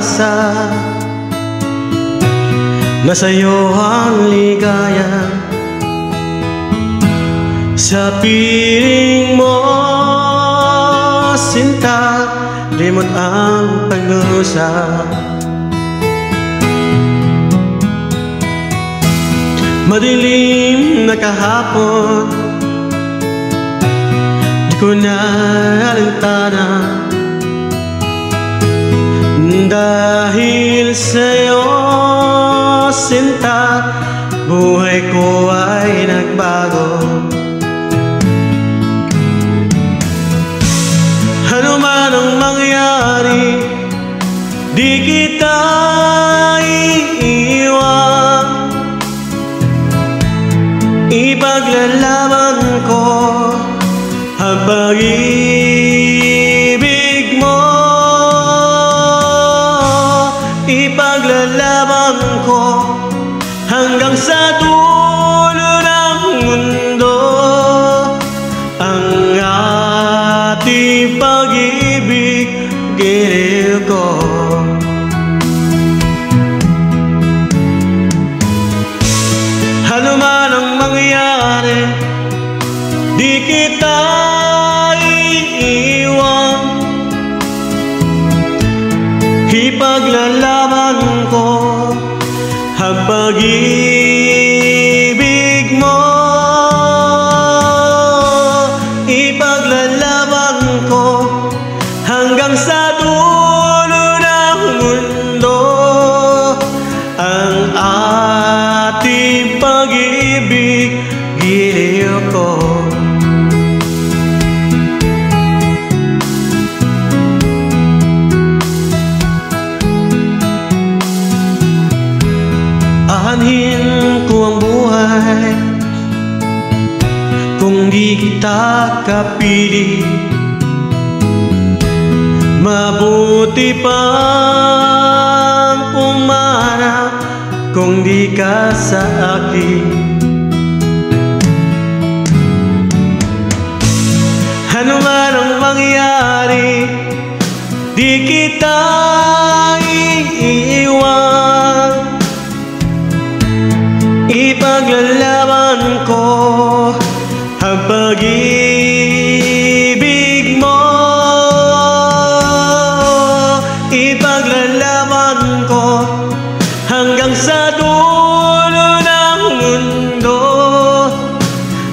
pag-asa na sa'yo ang ligaya. Sa piling mo, sinta, limot ang pagdurusa. Madilim na kahapon, di ko na alintana. Dahil sa'yo, sinta, buhay ko ay nagbago. Ano man ang mangyari, di kita iiwan. Ipaglalaban ko ang pag-ibig mo. Ipaglalaban ko hanggang sa dulo ng mundo ang ating pag-ibig, giliw ko. Ano man ang mangyari, di kita iiwan. Ipaglalaban ko ang pag-ibig mo. Ipaglalaban ko hanggang sa dulo ng mundo ang ating pag-ibig, giliw ko. Aanhin ko ang buhay kung di kita kapiling. Mabuti pang pumarap kung di ka sa akin. Ano man ang mangyari, di kita iiwan. Ipaglalaban ko ang pag-ibig mo. Ipaglalaban ko hanggang sa dulo ng mundo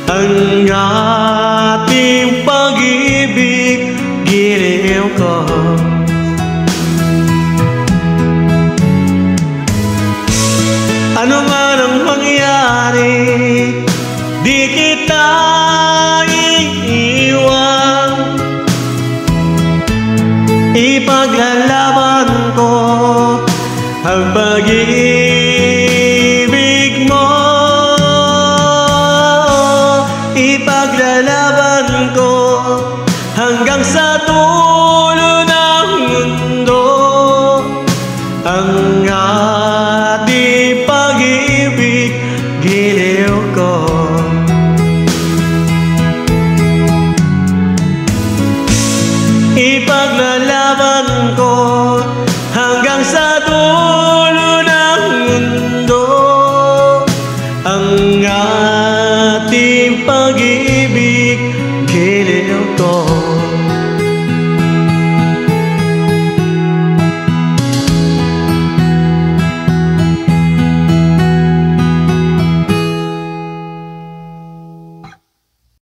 ang ating pag-ibig, giliw ko. Ano man ang mangyari, di kita iiwan. Ipaglalaban ko ang pag-ibig mo. Ipaglalaban ko hanggang sa dulo ng mundo ang ating pag-ibig, giliw ko. Ipaglalaban ko hanggang sa dulo ng mundo ang ating pag-ibig, giliw ko.